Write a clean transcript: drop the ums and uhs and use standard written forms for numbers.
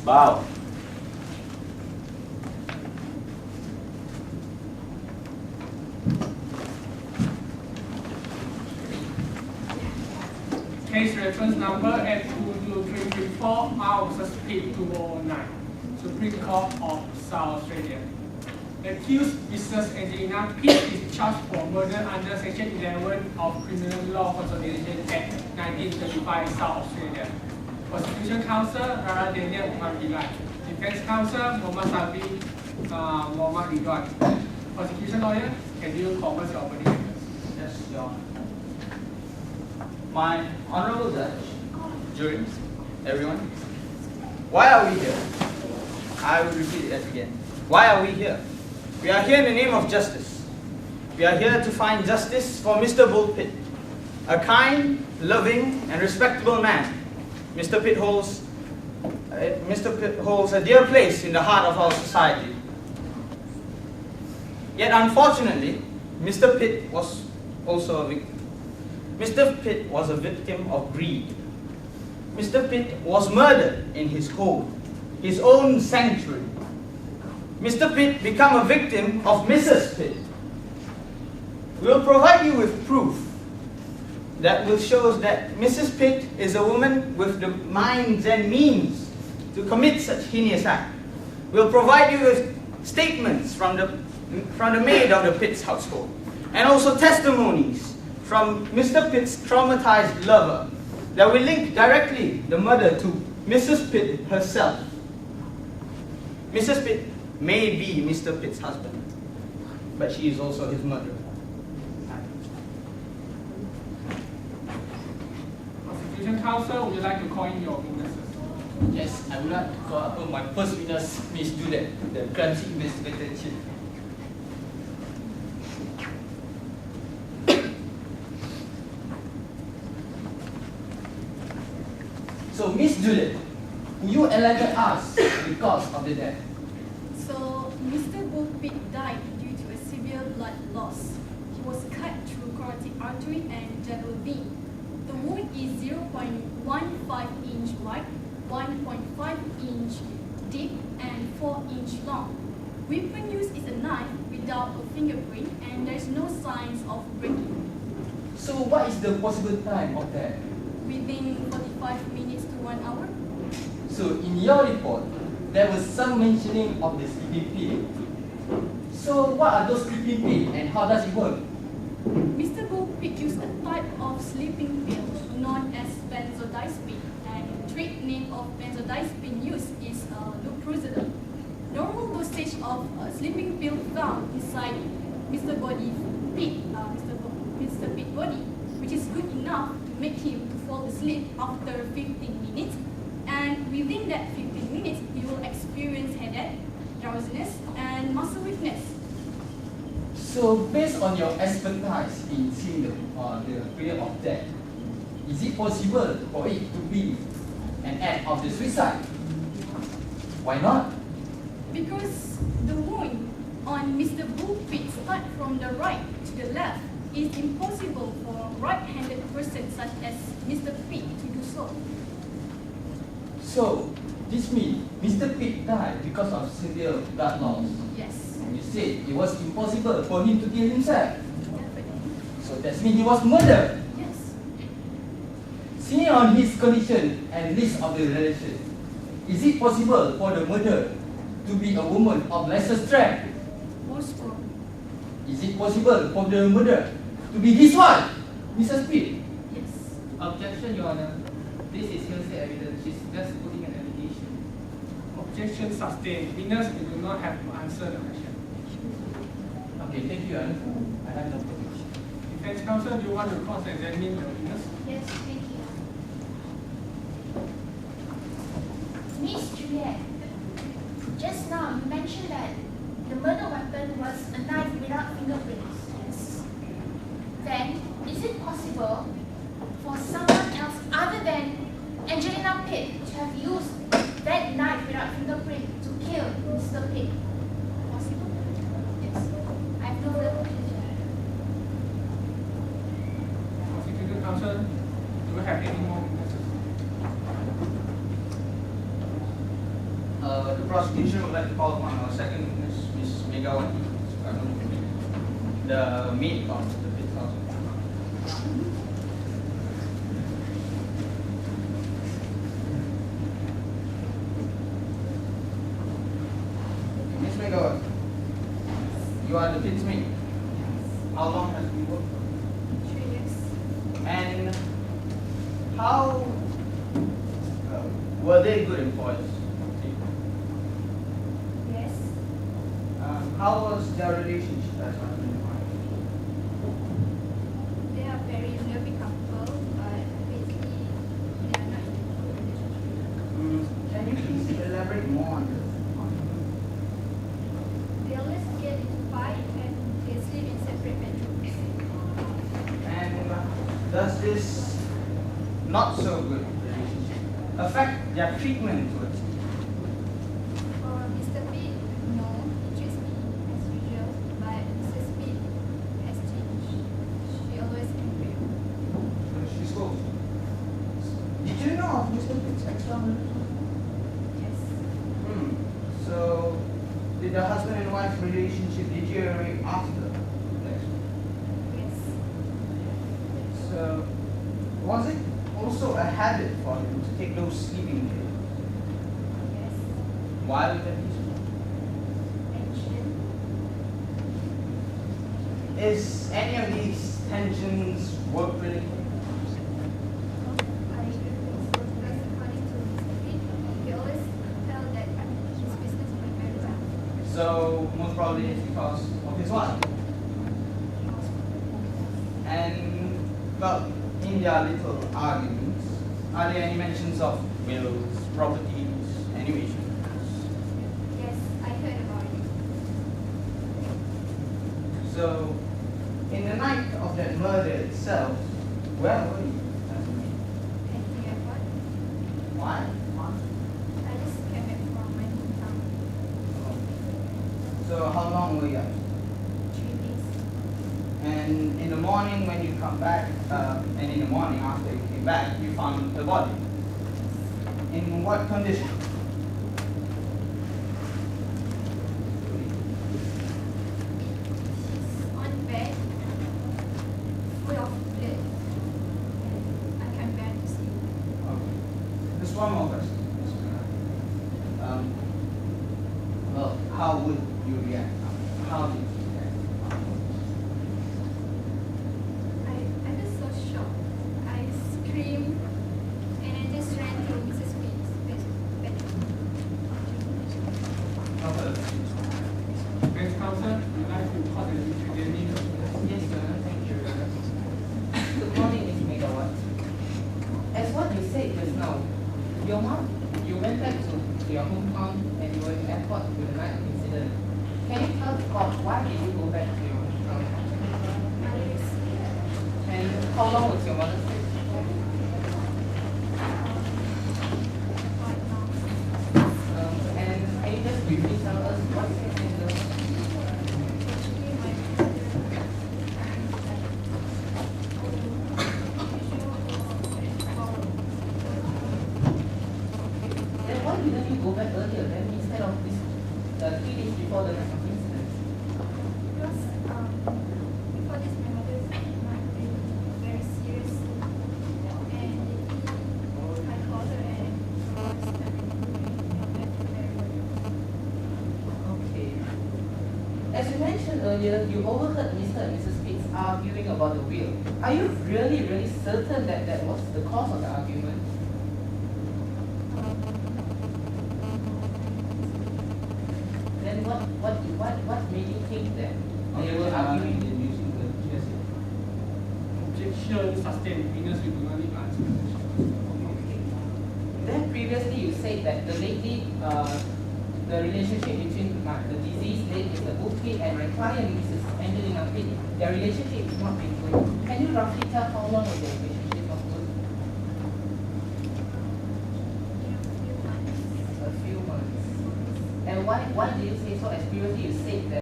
Bow. Case reference number F22334 R versus Pitt 2009, Supreme Court of South Australia. The accused Mrs. Angelina Pitt is charged for murder under Section 11 of Criminal Law Consolidation Act 1935 South Australia. Prosecution Counsel Rara Daniel Muhammad. Defense Counsel Muhammad Sabi Muhammad Ridwan. Prosecution lawyer, can you comment your opening statements? Yes, Your Honor. My honorable judge, jury, everyone, why are we here? I will repeat it again. Why are we here? We are here in the name of justice. We are here to find justice for Mr. Bull Pitt, a kind, loving, and respectable man. Mr. Pitt holds a dear place in the heart of our society. Yet unfortunately, Mr. Pitt was also a victim. Mr. Pitt was a victim of greed. Mr. Pitt was murdered in his home, his own sanctuary. Mr. Pitt became a victim of Mrs. Pitt. We'll provide you with proof that will show that Mrs. Pitt is a woman with the minds and means to commit such heinous act. We'll provide you with statements from the maid of the Pitt's household, and also testimonies from Mr. Pitt's traumatized lover that will link directly the murder to Mrs. Pitt herself. Mrs. Pitt may be Mr. Pitt's husband, but she is also his murderer. Prosecution Counsel, would you like to call in your witnesses? Yes, I would like to call upon my first witness, Miss Juliet, the crime scene investigator chief. So, Miss Juliet, will you enlighten us the cause of the death? So, Mr. Bull Pitt died due to a severe blood loss. He was cut through carotid artery and jugular vein. The wound is 0.15 inch wide, 1.5 inch deep, and 4 inch long. Weapon used is a knife without a fingerprint, and there is no signs of breaking. So, what is the possible time of death? Within 45 minutes to 1 hour. So, in your report, there was some mentioning of the sleeping pill. So, what are those sleeping pills and how does it work? Mr. Bull Pitt used a type of sleeping pill known as benzodiazepine, and the trade name of benzodiazepine used is loprazole. Normal dosage of sleeping pill found inside Mr. Pitt's body, which is good enough to make him to fall asleep after 15 minutes, and within that 15 minutes, he will experience headache, drowsiness, and muscle weakness. So, based on your expertise in seeing the period of death, is it possible for it to be an act of the suicide? Why not? Because the wound on Mr. Bull Pitt start from the right to the left. It's impossible for a right-handed person such as Mr. Pitt to do so. So, this means Mr. Pitt died because of severe blood loss. Yes. And you said it was impossible for him to kill himself. Definitely. So that means he was murdered. Yes. Seeing on his condition and list of the relation, is it possible for the murderer to be a woman of lesser strength? Most probably. Is it possible for the murderer to be his wife, Mrs. Pitt? Yes. Objection, Your Honor. This is hearsay evidence. She's just putting an allegation. Objection sustained. Witness, you do not have to answer the question. Okay, thank you, Your Honor. I have no objection. Defense Counsel, do you want to cross-examine the witness? Yes, thank you. Miss Juliet, just now you mentioned that the murder weapon was a knife without fingerprints. Yes. Then, is it possible for someone else other than Angelina Pitt to have used that knife without fingerprint to kill Mr. Pitt? Possible? Yes. I have no further questions. Prosecution Counsel, do you have any more witnesses? prosecution would like to call upon our second witness, Ms. Megawati, the maid of the Pitt's house. Ms. Megawati, you are the Pitt's maid. How long has you worked? 3 years. And how were they good employees? Yes. How was their relationship as husband and wife? They are very loving couple, but basically they are not in a good relationship. Can you please elaborate more on this? They always get into fight and they sleep in separate bedrooms. And does this not so good relationship affect their treatment towards you? For Mr. Pitt, no, he treats me as usual, but Mrs. Pitt has changed. She always angry. She scolds. Did you know of Mr. Pitt's extramarital? Yes. So, did the husband and wife relationship deteriorate after? Yes. So, was it also a habit for him to take those sleeping pills Yes. while at his And Is any of these tensions work related? I agree with this because according to Mr. Pitt, he always tell that his business went very well. So, most probably it's because of his wife. And, well, in their little arguments, are there any mentions of wills, properties, annuitions? Yes, I heard about it. So, in the night of that murder itself, where were you? At the airport, Why? I just came back from my hometown. So, how long were you out? 3 days. And in the morning when you come back, and in the morning after you came back, you found the body. In what condition? She's on bed, full of blood. I can't bear to see. Okay. Just one more question. Well, how would you react? How did you react? I was so shocked. I screamed and I just ran to Mrs. Pitt's bedroom. No further questions. Next counsel, we'd like to call the Danny. Yes, sir. Thank you. Good morning, Ms. Megawati. As what you said just now, your mom, you went back to your hometown and you were in the airport with the night incident. Can you tell the court why did you go back to your hometown? Mother is And how long was your mother sick? quite long. And can you just briefly tell us what is the Actually, my then why didn't you go back earlier then instead of this 3 days before the night of incident? because before this, my mother is not really very serious, and I called her and was very Okay. As you mentioned earlier, you overheard Mr. and Mrs. Pitts arguing about the will. Are you really certain that that was the cause of the argument? Then what made you think that they were arguing? using the GSA. Objection sustained. Witness will do not need answer. Then previously you said that the lately the relationship between the deceased late Mr. Bukit and my client Mrs. Angelina Pitt, their relationship is not been good. Can you roughly tell how long was their relationship not good? A few months. And why do you say so? As previously you said that